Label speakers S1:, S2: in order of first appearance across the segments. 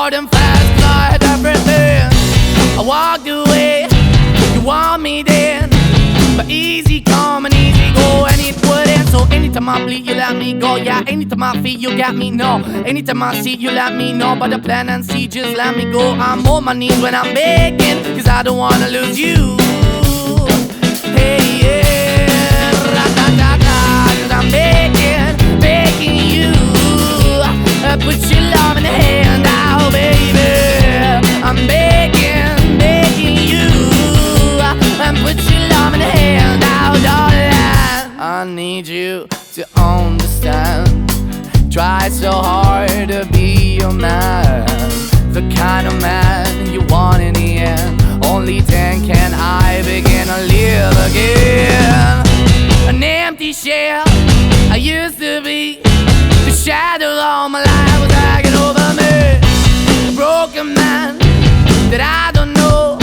S1: hard and fast, 'cause I had everything. I walked away, you want me then, but easy come and easy go, and it wouldn't. So anytime I bleed, you let me go. Yeah, anytime I feel, you got me, no. Anytime I see, you let me know. But the plan and see, just let me go. I'm on my knees when I'm begging, 'cause I don't wanna lose you. Hey, yeah, ra-da-da-da, 'cause I'm begging, begging you. Put your love in the hand now, baby. I'm begging, begging you. And put your love in the hand now, darling. I need you to understand. Try so hard to be your man, the kind of man you want in the end. Only then can I begin to live again. An empty shell I used to be, the shadow all my life was hanging over me. A broken man that I don't know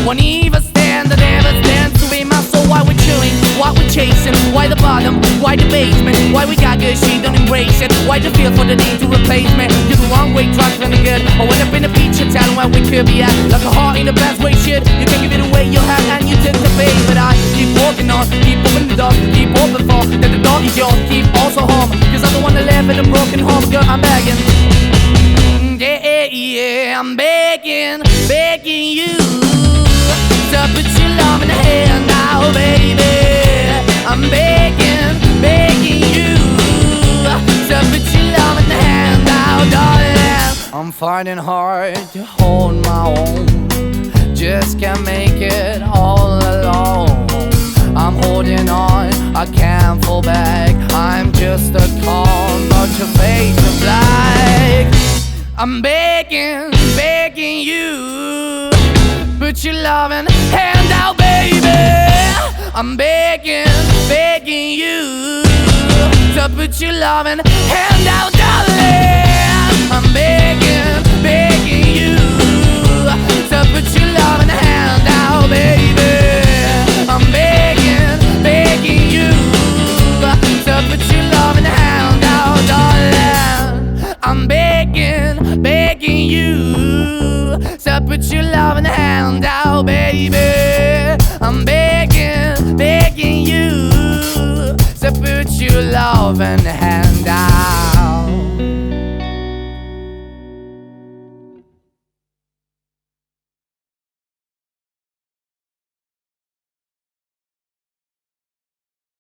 S1: won't even stand, that never stands to be my soul. Why we're chilling, why we're chasing, why the bottom, why the basement, why we got good, she don't embrace it, why the feel for the need to replace me. You're the wrong way, trying to be good. I went up in the feature town where we could be at, like a heart in the best way, shit. You can give it away, you have, and you take the bait. But I keep walking on, keep opening the door, keep open for that the door is yours, keep also home, 'cause I'm the one that live in a broken home. Girl, I'm begging, yeah, yeah, I'm begging, begging you. So put your love in the hand now, baby. I'm begging, begging you. So put your love in the hand now, darling. I'm finding hard to hold my own, just can't make it all alone. I'm holding on, I can't fall back. I'm just a call, but your face is black. I'm begging, begging you. Put your loving hand out, baby. I'm begging, begging you. So put your loving hand out, darling. I'm begging, begging you. So put your loving hand out, baby. I'm begging, begging you. So put your loving hand out, darling. I'm begging, begging you. So put your loving hand out, baby. I'm begging, begging you. So put your loving hand